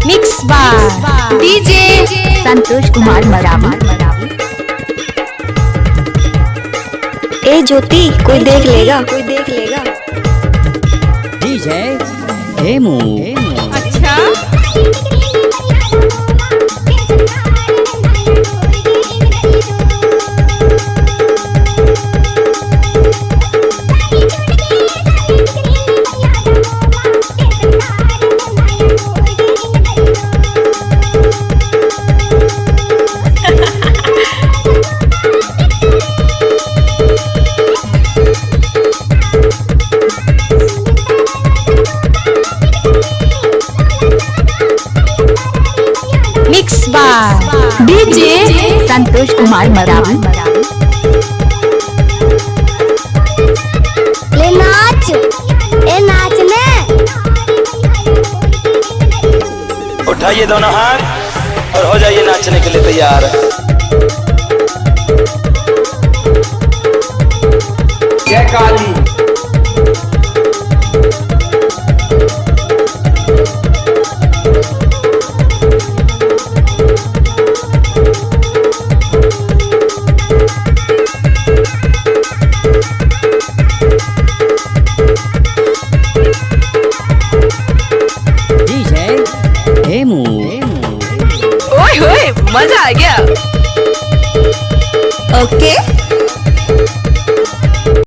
Mix बार DJ Santosh Kumar Maravi. ए ज्योति, कोई देख लेगा, कोई देख लेगा। डीजे हेमू। अच्छा मिक्स बार डीजे संतोष कुमार मरावी। ले नाच, ए नाचने। उठाइए दोनों हाथ और हो जाइए नाचने के लिए तैयार। जय काली। डीजे हेमू। ओए होए मजा आ गया। ओके